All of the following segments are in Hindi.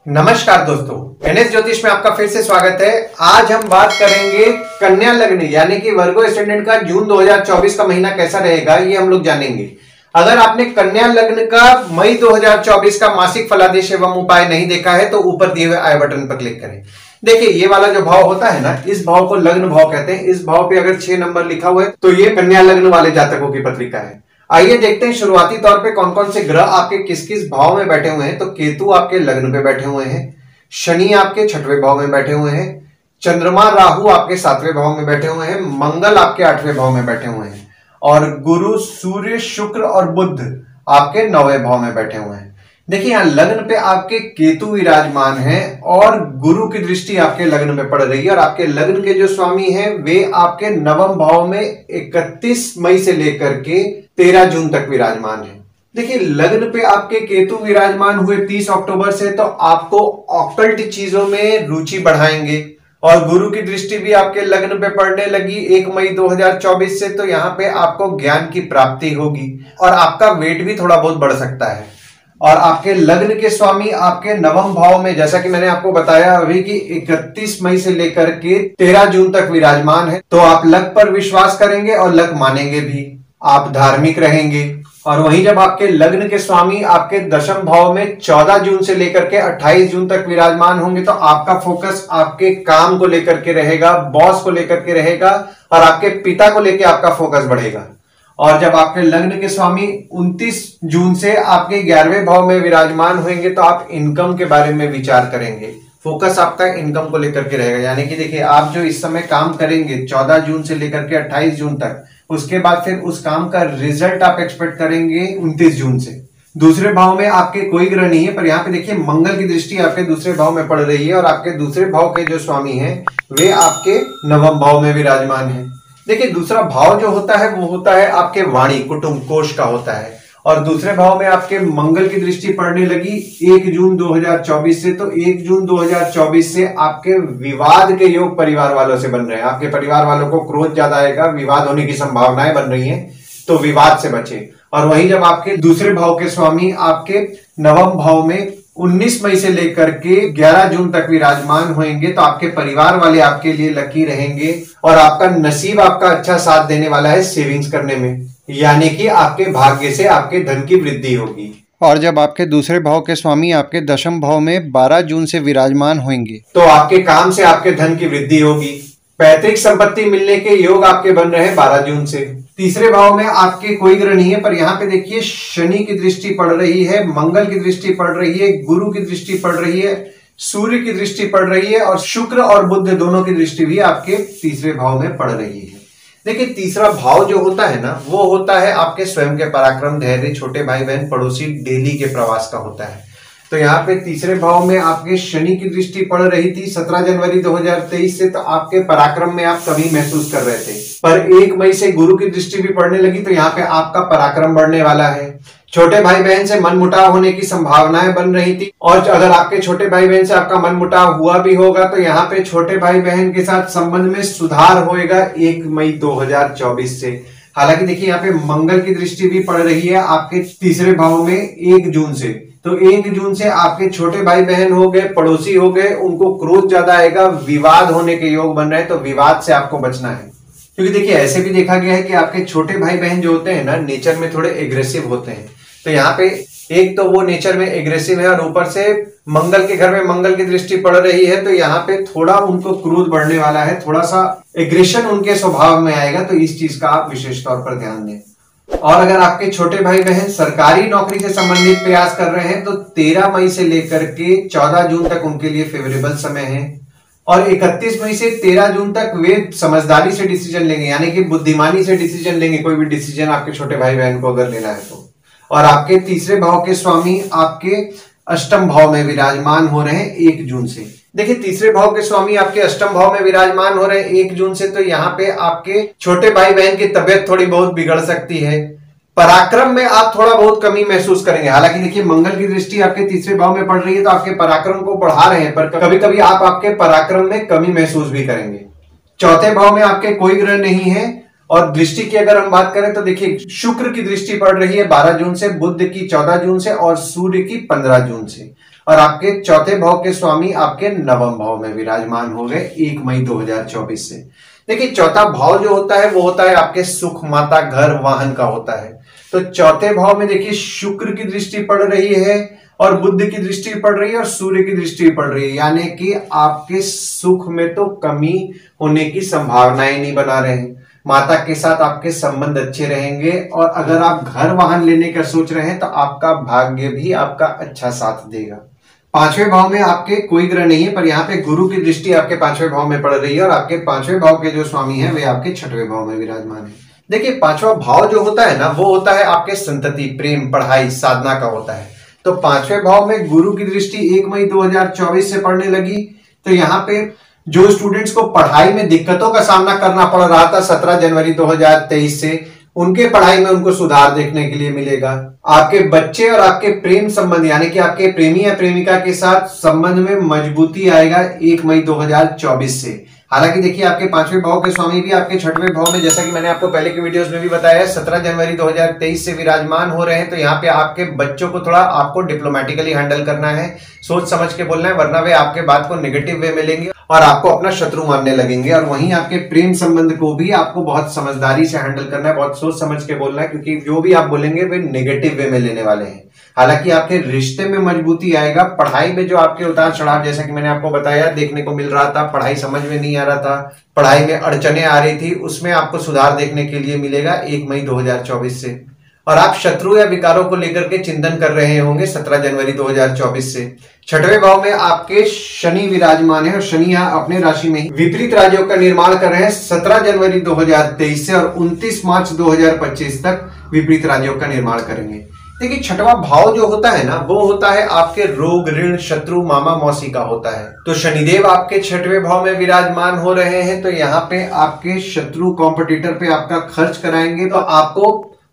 नमस्कार दोस्तों, एनएस ज्योतिष में आपका फिर से स्वागत है। आज हम बात करेंगे कन्या लग्न यानी कि वर्गो एसेंडेंट का जून 2024 का महीना कैसा रहेगा, ये हम लोग जानेंगे। अगर आपने कन्या लग्न का मई 2024 का मासिक फलादेश एवं उपाय नहीं देखा है तो ऊपर दिए हुए आई बटन पर क्लिक करें। देखिए, ये वाला जो भाव होता है ना, इस भाव को लग्न भाव कहते हैं। इस भाव पे अगर 6 नंबर लिखा हुआ है तो ये कन्या लग्न वाले जातकों की पत्रिका है। आइए देखते हैं शुरुआती तौर पे कौन कौन से ग्रह आपके किस किस भाव में बैठे हुए हैं। तो केतु आपके लग्न पे बैठे हुए हैं, शनि आपके 6वें भाव में बैठे हुए हैं, चंद्रमा राहु आपके 7वें भाव में बैठे हुए हैं, मंगल आपके 8वें भाव में बैठे हुए हैं और गुरु सूर्य शुक्र और बुध आपके 9वें भाव में बैठे हुए हैं। देखिए, यहाँ लग्न पे आपके केतु विराजमान है और गुरु की दृष्टि आपके लग्न में पड़ रही है और आपके लग्न के जो स्वामी हैं वे आपके 9वें भाव में 31 मई से लेकर के 13 जून तक विराजमान है। देखिए, लग्न पे आपके केतु विराजमान हुए 30 अक्टूबर से, तो आपको ऑक्कल्ट चीजों में रुचि बढ़ाएंगे और गुरु की दृष्टि भी आपके लग्न पे पड़ने लगी 1 मई 2024 से, तो यहाँ पे आपको ज्ञान की प्राप्ति होगी और आपका वेट भी थोड़ा बहुत बढ़ सकता है। और आपके लग्न के स्वामी आपके 9वें भाव में, जैसा कि मैंने आपको बताया अभी कि 31 मई से लेकर के 13 जून तक विराजमान है, तो आप लक पर विश्वास करेंगे और लक मानेंगे भी, आप धार्मिक रहेंगे। और वहीं जब आपके लग्न के स्वामी आपके 10वें भाव में 14 जून से लेकर के 28 जून तक विराजमान होंगे, तो आपका फोकस आपके काम को लेकर के रहेगा, बॉस को लेकर के रहेगा और आपके पिता को लेकर आपका फोकस बढ़ेगा। और जब आपके लग्न के स्वामी 29 जून से आपके 11वें भाव में विराजमान होंगे, तो आप इनकम के बारे में विचार करेंगे, फोकस आपका इनकम को लेकर के रहेगा। यानी कि देखिए, आप जो इस समय काम करेंगे 14 जून से लेकर के 28 जून तक, उसके बाद फिर उस काम का रिजल्ट आप एक्सपेक्ट करेंगे 29 जून से। दूसरे भाव में आपके कोई ग्रह नहीं है, पर यहाँ पे देखिए मंगल की दृष्टि आपके दूसरे भाव में पड़ रही है और आपके दूसरे भाव के जो स्वामी हैं वे आपके 9वें भाव में विराजमान है। देखिए, दूसरा भाव जो होता है वो होता है आपके वाणी कुटुंब कोष का होता है और दूसरे भाव में आपके मंगल की दृष्टि पड़ने लगी 1 जून 2024 से, तो 1 जून 2024 से आपके विवाद के योग परिवार वालों से बन रहे हैं। आपके परिवार वालों को क्रोध ज्यादा आएगा, विवाद होने की संभावनाएं बन रही हैं, तो विवाद से बचे। और वहीं जब आपके दूसरे भाव के स्वामी आपके 9वें भाव में 19 मई से लेकर के 11 जून तक विराजमान होंगे, तो आपके परिवार वाले आपके लिए लकी रहेंगे और आपका नसीब आपका अच्छा साथ देने वाला है सेविंग्स करने में, यानी कि आपके भाग्य से आपके धन की वृद्धि होगी। और जब आपके दूसरे भाव के स्वामी आपके 10वें भाव में 12 जून से विराजमान होंगे, तो आपके काम से आपके धन की वृद्धि होगी। पैतृक संपत्ति मिलने के योग आपके बन रहे हैं 12 जून से। तीसरे भाव में आपके कोई ग्रह नहीं है, पर यहाँ पे देखिए शनि की दृष्टि पड़ रही है, मंगल की दृष्टि पड़ रही है, गुरु की दृष्टि पड़ रही है, सूर्य की दृष्टि पड़ रही है और शुक्र और बुध दोनों की दृष्टि भी आपके तीसरे भाव में पड़ रही है। देखिए, तीसरा भाव जो होता है ना, वो होता है आपके स्वयं के पराक्रम, धैर्य, छोटे भाई बहन, पड़ोसी, डेली के प्रवास का होता है। तो यहाँ पे तीसरे भाव में आपके शनि की दृष्टि पड़ रही थी 17 जनवरी 2023 से, तो आपके पराक्रम में आप कमी महसूस कर रहे थे, पर 1 मई से गुरु की दृष्टि भी पड़ने लगी, तो यहाँ पे आपका पराक्रम बढ़ने वाला है। छोटे भाई बहन से मनमुटाव होने की संभावनाएं बन रही थी और अगर आपके छोटे भाई बहन से आपका मनमुटाव हुआ भी होगा, तो यहाँ पे छोटे भाई बहन के साथ संबंध में सुधार होएगा 1 मई 2024 से। हालांकि देखिए, यहाँ पे मंगल की दृष्टि भी पड़ रही है आपके तीसरे भाव में 1 जून से, तो 1 जून से आपके छोटे भाई बहन हो गए, पड़ोसी हो गए, उनको क्रोध ज्यादा आएगा, विवाद होने के योग बन रहे हैं, तो विवाद से आपको बचना है। क्योंकि देखिए, ऐसे भी देखा गया है कि आपके छोटे भाई बहन जो होते हैं ना, नेचर में थोड़े एग्रेसिव होते हैं। तो यहाँ पे एक तो वो नेचर में एग्रेसिव है और ऊपर से मंगल के घर में मंगल की दृष्टि पड़ रही है, तो यहाँ पे थोड़ा उनको क्रोध बढ़ने वाला है, थोड़ा सा एग्रेशन उनके स्वभाव में आएगा, तो इस चीज का आप विशेष तौर पर ध्यान दें। और अगर आपके छोटे भाई बहन सरकारी नौकरी से संबंधित प्रयास कर रहे हैं, तो 13 मई से लेकर के 14 जून तक उनके लिए फेवरेबल समय है और 31 मई से 13 जून तक वे समझदारी से डिसीजन लेंगे, यानी कि बुद्धिमानी से डिसीजन लेंगे, कोई भी डिसीजन आपके छोटे भाई बहन को अगर लेना है तो। और आपके तीसरे भाव के स्वामी आपके 8वें भाव में विराजमान हो रहे हैं 1 जून से। देखिए, तीसरे भाव के स्वामी आपके 8वें भाव में विराजमान हो रहे हैं 1 जून से, तो यहाँ पे आपके छोटे भाई बहन की तबियत थोड़ी बहुत बिगड़ सकती है, पराक्रम में आप थोड़ा बहुत कमी महसूस करेंगे। हालांकि देखिए, मंगल की दृष्टि आपके तीसरे भाव में पड़ रही है, तो आपके पराक्रम को बढ़ा रहे हैं, पर कभी कभी आप आपके पराक्रम में कमी महसूस भी करेंगे। चौथे भाव में आपके कोई ग्रह नहीं है और दृष्टि की अगर हम बात करें तो देखिए, शुक्र की दृष्टि पड़ रही है 12 जून से, बुध की 14 जून से और सूर्य की 15 जून से। और आपके चौथे भाव के स्वामी आपके नवम भाव में विराजमान हो गए 1 मई 2024 से। देखिए चौथा भाव जो होता है वो होता है आपके सुख, माता, घर, वाहन का होता है। तो चौथे भाव में देखिए शुक्र की दृष्टि पड़ रही है और बुध की दृष्टि पड़ रही है और सूर्य की दृष्टि पड़ रही है, यानी कि आपके सुख में तो कमी होने की संभावनाएं नहीं बना रहे हैं। माता के साथ आपके संबंध अच्छे रहेंगे और अगर आप घर वाहन लेने का सोच रहे हैं तो आपका भाग्य भी आपका अच्छा साथ देगा। पांचवें भाव में आपके कोई ग्रह नहीं है, पर यहाँ पे गुरु की दृष्टि आपके पांचवें भाव में पड़ रही है और आपके पांचवें भाव के जो स्वामी है वे आपके छठवें भाव में विराजमान है। देखिए पांचवा भाव जो होता है ना वो होता है आपके संतति, प्रेम, पढ़ाई, साधना का होता है। तो पांचवें भाव में गुरु की दृष्टि 1 मई 2024 से पड़ने लगी। तो यहाँ पे जो स्टूडेंट्स को पढ़ाई में दिक्कतों का सामना करना पड़ रहा था 17 जनवरी 2023 से, उनके पढ़ाई में उनको सुधार देखने के लिए मिलेगा। आपके बच्चे और आपके प्रेम संबंध यानी कि आपके प्रेमी या प्रेमिका के साथ संबंध में मजबूती आएगा 1 मई 2024 से। हालांकि देखिए आपके पांचवें भाव के स्वामी भी आपके छठवें भाव में, जैसा कि मैंने आपको पहले के वीडियोस में भी बताया है, 17 जनवरी 2023 से विराजमान हो रहे हैं। तो यहाँ पे आपके बच्चों को थोड़ा आपको डिप्लोमेटिकली हैंडल करना है, सोच समझ के बोलना है, वरना वे आपके बात को नेगेटिव वे में लेंगे और आपको अपना शत्रु मानने लगेंगे। और वहीं आपके प्रेम संबंध को भी आपको बहुत समझदारी से हैंडल करना है, बहुत सोच समझ के बोलना है, क्योंकि जो भी आप बोलेंगे वे नेगेटिव वे में लेने वाले हैं। हालांकि आपके रिश्ते में मजबूती आएगा। पढ़ाई में जो आपके उतार चढ़ाव, जैसा कि मैंने आपको बताया, देखने को मिल रहा था, पढ़ाई समझ में नहीं आ रहा था, पढ़ाई में अड़चने आ रही थी, उसमें आपको सुधार देखने के लिए मिलेगा 1 मई 2024 से। और आप शत्रु या विकारों को लेकर के चिंतन कर रहे होंगे 17 जनवरी 2024 से। छठवें भाव में आपके शनि विराजमान है और शनि यहाँ अपने राशि में ही विपरीत राजयोग का निर्माण कर रहे हैं 17 जनवरी 2023 से और 29 मार्च 2025 तक विपरीत राजयोग का निर्माण करेंगे। देखिए छठवां भाव जो होता है ना वो होता है आपके रोग, ऋण, शत्रु, मामा, मौसी का होता है। तो शनिदेव आपके छठवें भाव में विराजमान हो रहे हैं। तो यहाँ पे आपके शत्रु, कॉम्पिटिटर पे आपका खर्च कराएंगे तो आपको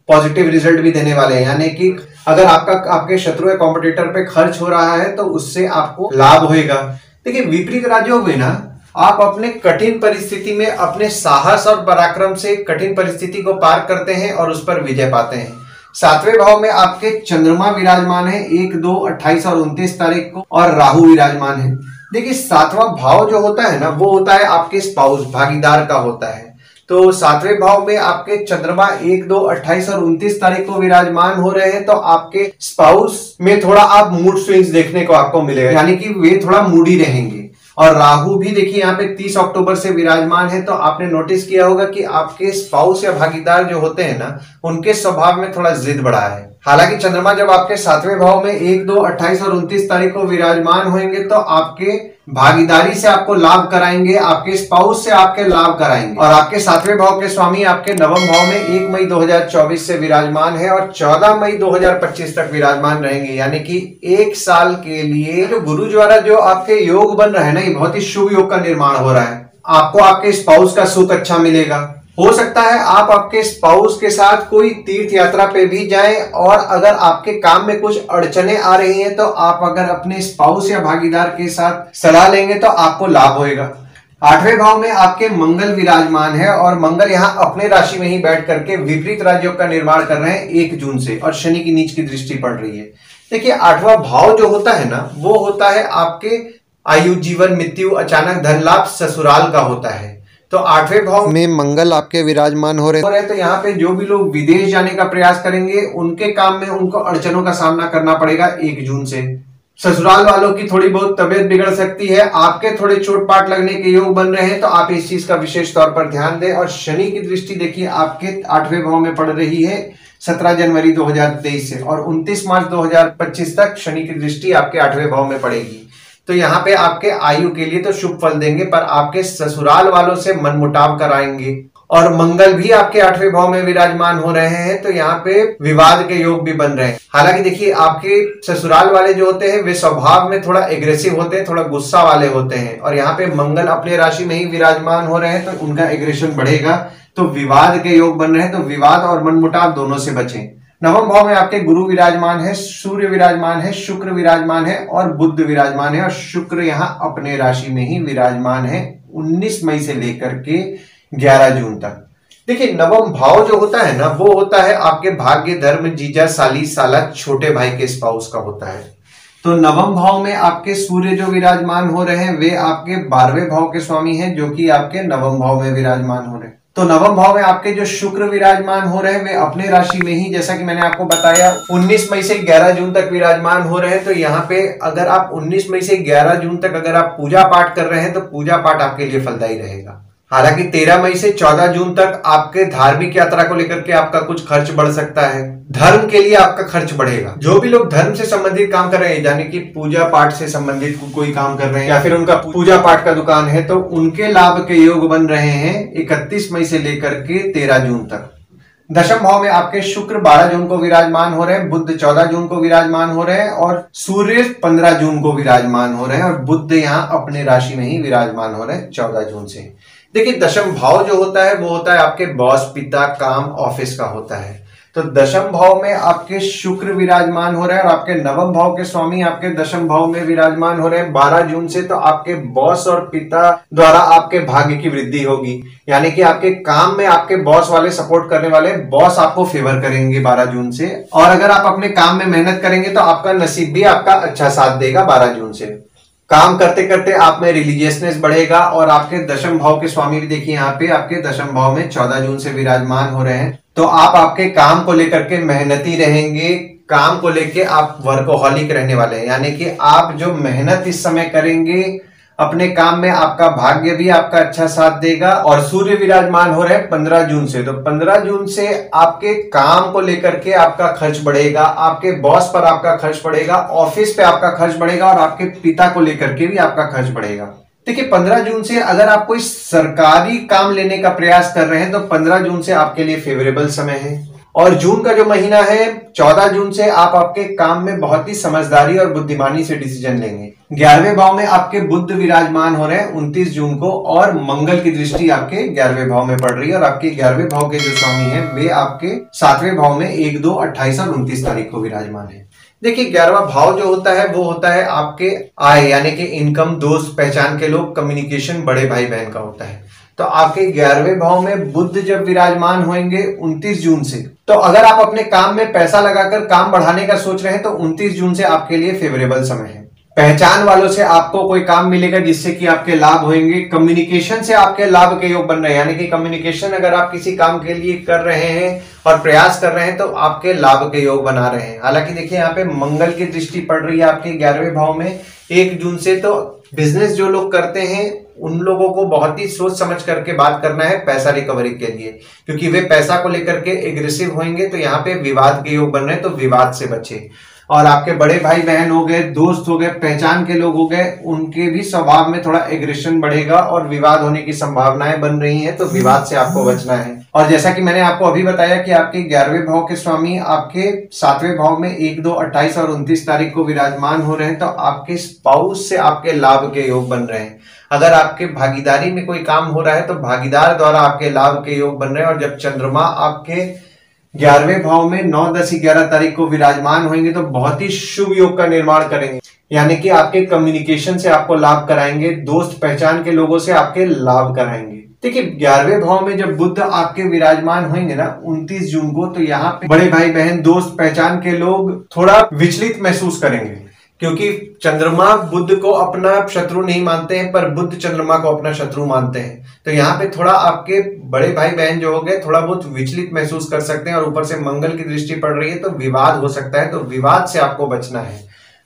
पॉजिटिव रिजल्ट भी देने वाले हैं, यानी कि अगर आपके शत्रु या कॉम्पिटिटर पे खर्च हो रहा है तो उससे आपको लाभ होगा। देखिए विपरीत राजयोग में ना आप अपने कठिन परिस्थिति में अपने साहस और पराक्रम से कठिन परिस्थिति को पार करते हैं और उस पर विजय पाते हैं। सातवें भाव में आपके चंद्रमा विराजमान है 1, 2, 28 और 29 तारीख को और राहु विराजमान है। देखिए सातवां भाव जो होता है ना वो होता है आपके स्पाउस, भागीदार का होता है। तो सातवें भाव में आपके चंद्रमा 1, 2, 28 और 29 तारीख को विराजमान हो रहे हैं। तो आपके स्पाउस में थोड़ा आप मूड स्विंग्स देखने को आपको मिलेगा, यानी कि वे थोड़ा मूडी रहेंगे। और राहु भी देखिए यहाँ पे 30 अक्टूबर से विराजमान है। तो आपने नोटिस किया होगा कि आपके स्पाउस या भागीदार जो होते हैं ना उनके स्वभाव में थोड़ा जिद बढ़ा है। हालांकि चंद्रमा जब आपके सातवें भाव में 1, 2, 28 और 29 तारीख को विराजमान होंगे तो आपके भागीदारी से आपको लाभ कराएंगे, आपके स्पाउस से आपके लाभ कराएंगे। और आपके सातवें भाव के स्वामी आपके नवम भाव में 1 मई 2024 से विराजमान है और 14 मई 2025 तक विराजमान रहेंगे, यानी कि 1 साल के लिए जो गुरु द्वारा जो आपके योग बन रहे हैं ना, ये बहुत ही शुभ योग का निर्माण हो रहा है। आपको आपके स्पाउस का सुख अच्छा मिलेगा। हो सकता है आप आपके स्पाउस के साथ कोई तीर्थ यात्रा पे भी जाएं और अगर आपके काम में कुछ अड़चने आ रही हैं तो आप अगर अपने स्पाउस या भागीदार के साथ सलाह लेंगे तो आपको लाभ होएगा। आठवें भाव में आपके मंगल विराजमान है और मंगल यहाँ अपने राशि में ही बैठ करके विपरीत राजयोग का निर्माण कर रहे हैं 1 जून से और शनि की नीच की दृष्टि पड़ रही है। देखिए आठवां भाव जो होता है ना वो होता है आपके आयु, जीवन, मृत्यु, अचानक धन लाभ, ससुराल का होता है। तो आठवें भाव में मंगल आपके विराजमान हो रहे हैं। तो यहाँ पे जो भी लोग विदेश जाने का प्रयास करेंगे उनके काम में उनको अड़चनों का सामना करना पड़ेगा 1 जून से। ससुराल वालों की थोड़ी बहुत तबीयत बिगड़ सकती है, आपके थोड़े चोट पाट लगने के योग बन रहे हैं, तो आप इस चीज का विशेष तौर पर ध्यान दें। और शनि की दृष्टि देखिए आपके 8वें भाव में पड़ रही है 17 जनवरी 2023 से और 29 मार्च 2025 तक शनि की दृष्टि आपके 8वें भाव में पड़ेगी। तो यहाँ पे आपके आयु के लिए तो शुभ फल देंगे, पर आपके ससुराल वालों से मनमुटाव कराएंगे। और मंगल भी आपके 8वें भाव में विराजमान हो रहे हैं, तो यहाँ पे विवाद के योग भी बन रहे हैं। हालांकि देखिए आपके ससुराल वाले जो होते हैं वे स्वभाव में थोड़ा एग्रेसिव होते हैं, थोड़ा गुस्सा वाले होते हैं, और यहाँ पे मंगल अपने राशि में ही विराजमान हो रहे हैं तो उनका एग्रेशन बढ़ेगा, तो विवाद के योग बन रहे हैं। तो विवाद और मनमुटाव दोनों से बचें। नवम भाव में आपके गुरु विराजमान है, सूर्य विराजमान है, शुक्र विराजमान है और बुध विराजमान है। और शुक्र यहाँ अपने राशि में ही विराजमान है 19 मई से लेकर के 11 जून तक। देखिए नवम भाव जो होता है ना वो होता है आपके भाग्य, धर्म, जीजा, साली, साला, छोटे भाई के स्पाउस का होता है। तो नवम भाव में आपके सूर्य जो विराजमान हो रहे हैं वे आपके 12वें भाव के स्वामी हैं, जो कि आपके नवम भाव में विराजमान हो रहे हैं। तो नवम भाव में आपके जो शुक्र विराजमान हो रहे हैं वे अपने राशि में ही, जैसा कि मैंने आपको बताया, 19 मई से 11 जून तक विराजमान हो रहे हैं। तो यहाँ पे अगर आप 19 मई से 11 जून तक अगर आप पूजा पाठ कर रहे हैं तो पूजा पाठ आपके लिए फलदायी रहेगा। हालांकि 13 मई से 14 जून तक आपके धार्मिक यात्रा को लेकर के आपका कुछ खर्च बढ़ सकता है, धर्म के लिए आपका खर्च बढ़ेगा। जो भी लोग धर्म से संबंधित काम कर रहे हैं, यानी कि पूजा पाठ से संबंधित कोई काम कर रहे हैं या फिर उनका पूजा पाठ का दुकान है, तो उनके लाभ के योग बन रहे हैं 31 मई से लेकर के 13 जून तक। दशम भाव में आपके शुक्र 12 जून को विराजमान हो रहे हैं, बुध 14 जून को विराजमान हो रहे हैं और सूर्य 15 जून को विराजमान हो रहे हैं और बुध यहाँ अपने राशि में ही विराजमान हो रहे हैं 14 जून से। देखिए, दशम भाव जो होता है वो होता है आपके बॉस, पिता, काम, ऑफिस का होता है। तो दशम भाव में आपके शुक्र विराजमान हो रहे हैं और आपके नवम भाव के स्वामी आपके दशम भाव में विराजमान हो रहे हैं 12 जून से। तो आपके बॉस और पिता द्वारा आपके भाग्य की वृद्धि होगी, यानी कि आपके काम में आपके बॉस वाले सपोर्ट करने वाले बॉस आपको फेवर करेंगे 12 जून से। और अगर आप अपने काम में मेहनत करेंगे तो आपका नसीब भी आपका अच्छा साथ देगा 12 जून से। काम करते करते आप में रिलीजियसनेस बढ़ेगा और आपके दशम भाव के स्वामी भी देखिए यहाँ पे आपके दशम भाव में 14 जून से विराजमान हो रहे हैं। तो आप आपके काम को लेकर के मेहनती रहेंगे, काम को लेके आप वर्कोहॉलिक रहने वाले हैं, यानी कि आप जो मेहनत इस समय करेंगे अपने काम में, आपका भाग्य भी आपका अच्छा साथ देगा। और सूर्य विराजमान हो रहे हैं 15 जून से। तो 15 जून से आपके काम को लेकर के आपका खर्च बढ़ेगा, आपके बॉस पर आपका खर्च बढ़ेगा, ऑफिस पे आपका खर्च बढ़ेगा और आपके पिता को लेकर के भी आपका खर्च बढ़ेगा। देखिए, 15 जून से अगर आप कोई सरकारी काम लेने का प्रयास कर रहे हैं तो 15 जून से आपके लिए फेवरेबल समय है। और जून का जो महीना है 14 जून से आप आपके काम में बहुत ही समझदारी और बुद्धिमानी से डिसीजन लेंगे। 11वें भाव में आपके बुध विराजमान हो रहे हैं 29 जून को और मंगल की दृष्टि आपके 11वें भाव में पड़ रही है और आपके 11वें भाव के जो स्वामी हैं वे आपके 7वें भाव में 1, 2, 28 और 29 तारीख को विराजमान है। देखिए, 11वां भाव जो होता है वो होता है आपके आय, यानी कि इनकम, दोस्त, पहचान के लोग, कम्युनिकेशन, बड़े भाई बहन का होता है। तो आपके 11वें भाव में बुध जब विराजमान होंगे 29 जून से, तो अगर आप अपने काम में पैसा लगाकर काम बढ़ाने का सोच रहे हैं तो 29 जून से आपके लिए फेवरेबल समय है। पहचान वालों से आपको कोई काम मिलेगा जिससे कि आपके लाभ होंगे। कम्युनिकेशन से आपके लाभ के योग बन रहे हैं, यानी कि कम्युनिकेशन अगर आप किसी काम के लिए कर रहे हैं और प्रयास कर रहे हैं तो आपके लाभ के योग बना रहे हैं। हालांकि देखिए, यहाँ पे मंगल की दृष्टि पड़ रही है आपके 11वें भाव में 1 जून से। तो बिजनेस जो लोग करते हैं उन लोगों को बहुत ही सोच समझ करके बात करना है पैसा रिकवरी के लिए, क्योंकि वे पैसा को लेकर के एग्रेसिव होंगे। तो यहाँ पे विवाद के योग बन रहे हैं, तो विवाद से बचे। और आपके बड़े भाई बहन हो गए, दोस्त हो गए, पहचान के लोग हो गए, उनके भी स्वभाव में थोड़ा एग्रेशन बढ़ेगा और विवाद होने की संभावनाएं बन रही हैं। तो विवाद से आपको बचना है। और जैसा कि मैंने आपको अभी बताया कि आपके 11वें भाव के स्वामी आपके 7वें भाव में 1, 2, 28 और 29 तारीख को विराजमान हो रहे हैं। तो आपके स्पाउस से आपके लाभ के योग बन रहे हैं। अगर आपके भागीदारी में कोई काम हो रहा है तो भागीदार द्वारा आपके लाभ के योग बन रहे हैं। और जब चंद्रमा आपके 11वें भाव में 9, 10, 11 तारीख को विराजमान होंगे तो बहुत ही शुभ योग का निर्माण करेंगे, यानी कि आपके कम्युनिकेशन से आपको लाभ कराएंगे, दोस्त पहचान के लोगों से आपके लाभ कराएंगे। देखिए, 11वें भाव में जब बुध आपके विराजमान होंगे ना 29 जून को, तो यहाँ पे बड़े भाई बहन, दोस्त पहचान के लोग थोड़ा विचलित महसूस करेंगे, क्योंकि चंद्रमा बुध को अपना शत्रु नहीं मानते हैं पर बुध चंद्रमा को अपना शत्रु मानते हैं। तो यहाँ पे थोड़ा आपके बड़े भाई बहन जो हो गए थोड़ा बहुत विचलित महसूस कर सकते हैं। और ऊपर से मंगल की दृष्टि पड़ रही है तो विवाद हो सकता है, तो विवाद से आपको बचना है।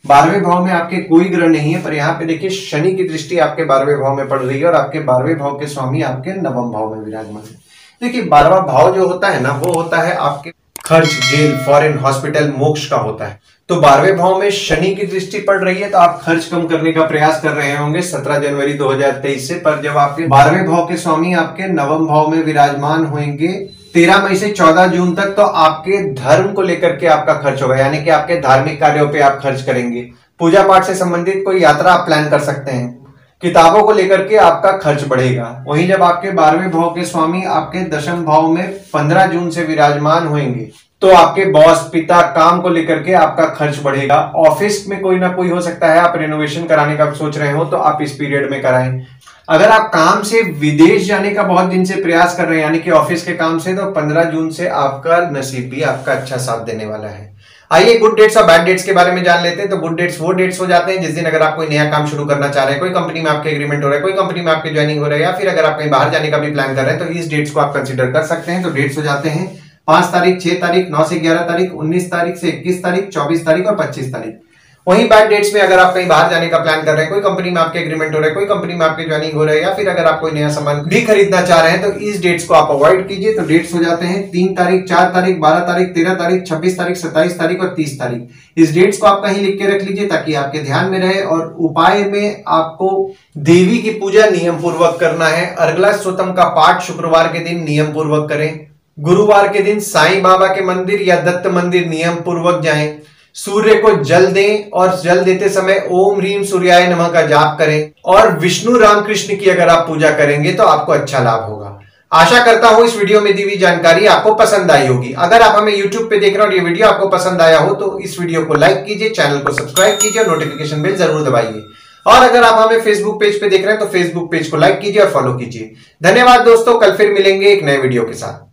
12वें भाव में आपके कोई ग्रह नहीं है, पर यहाँ पे देखिए शनि की दृष्टि आपके 12वें भाव में पड़ रही है और आपके 12वें भाव के स्वामी आपके 9वें भाव में विराजमान है। देखिए, 12वां भाव जो होता है ना वो होता है आपके खर्च, जेल, फॉरेन, हॉस्पिटल, मोक्ष का होता है। तो 12वें भाव में शनि की दृष्टि पड़ रही है तो आप खर्च कम करने का प्रयास कर रहे होंगे 17 जनवरी 2023 से। पर जब आपके 12वें भाव के स्वामी आपके 9वें भाव में विराजमान होंगे 13 मई से 14 जून तक, तो आपके धर्म को लेकर के आपका खर्च होगा, यानी कि आपके धार्मिक कार्यों पे आप खर्च करेंगे। पूजा पाठ से संबंधित कोई यात्रा आप प्लान कर सकते हैं। किताबों को लेकर के आपका खर्च बढ़ेगा। वहीं जब आपके 12वें भाव के स्वामी आपके 10वें भाव में 15 जून से विराजमान होंगे तो आपके बॉस, पिता, काम को लेकर के आपका खर्च बढ़ेगा। ऑफिस में कोई ना कोई हो सकता है आप रेनोवेशन कराने का सोच रहे हो तो आप इस पीरियड में कराएं। अगर आप काम से विदेश जाने का बहुत दिन से प्रयास कर रहे हैं, यानी कि ऑफिस के काम से, तो 15 जून से आपका नसीब भी आपका अच्छा साथ देने वाला है। आइए गुड डेट्स और बैड डेट्स के बारे में जान लेते हैं। तो गुड डेट्स वो डेट्स हो जाते हैं जिस दिन अगर आप कोई नया काम शुरू करना चाह रहे हैं, कोई कंपनी में आपके एग्रीमेंट हो रहा है, कोई कंपनी में आपकी ज्वाइनिंग हो रहा है, या फिर अगर आप कहीं बाहर जाने का भी प्लान कर रहे हैं तो इस डेट्स को आप कंसीडर कर सकते हैं। तो डेट्स हो जाते हैं 5 तारीख, 6 तारीख, 9 से 11 तारीख, 19 तारीख से 21 तारीख, 24 तारीख और 25 तारीख। वहीं बैड डेट्स में अगर आप कहीं बाहर जाने का प्लान कर रहे हैं, कोई कंपनी में आपके एग्रीमेंट हो रहा है, कोई कंपनी में आपकी ज्वाइनिंग हो रहा है, या फिर अगर आप कोई नया सामान भी खरीदना चाह रहे हैं तो इस डेट्स को आप अवॉइड कीजिए। तो डेट्स हो जाते हैं 3 तारीख, 4 तारीख, 12 तारीख, 13 तारीख, 26 तारीख, 27 तारीख और 30 तारीख। इस डेट्स को आप कहीं लिख के रख लीजिए ताकि आपके ध्यान में रहे। और उपाय में आपको देवी की पूजा नियम पूर्वक करना है। अर्गला स्तोत्रम का पाठ शुक्रवार के दिन नियम पूर्वक करें। गुरुवार के दिन साईं बाबा के मंदिर या दत्त मंदिर नियम पूर्वक जाएं। सूर्य को जल दें और जल देते समय ओम ह्रीम सूर्याय नमः का जाप करें। और विष्णु रामकृष्ण की अगर आप पूजा करेंगे तो आपको अच्छा लाभ होगा। आशा करता हूं इस वीडियो में दी हुई जानकारी आपको पसंद आई होगी। अगर आप हमें YouTube पे देख रहे हो और ये वीडियो आपको पसंद आया हो तो इस वीडियो को लाइक कीजिए, चैनल को सब्सक्राइब कीजिए और नोटिफिकेशन बेल जरूर दबाइए। और अगर आप हमें फेसबुक पेज पे देख रहे हैं तो फेसबुक पेज को लाइक कीजिए और फॉलो कीजिए। धन्यवाद दोस्तों, कल फिर मिलेंगे एक नए वीडियो के साथ।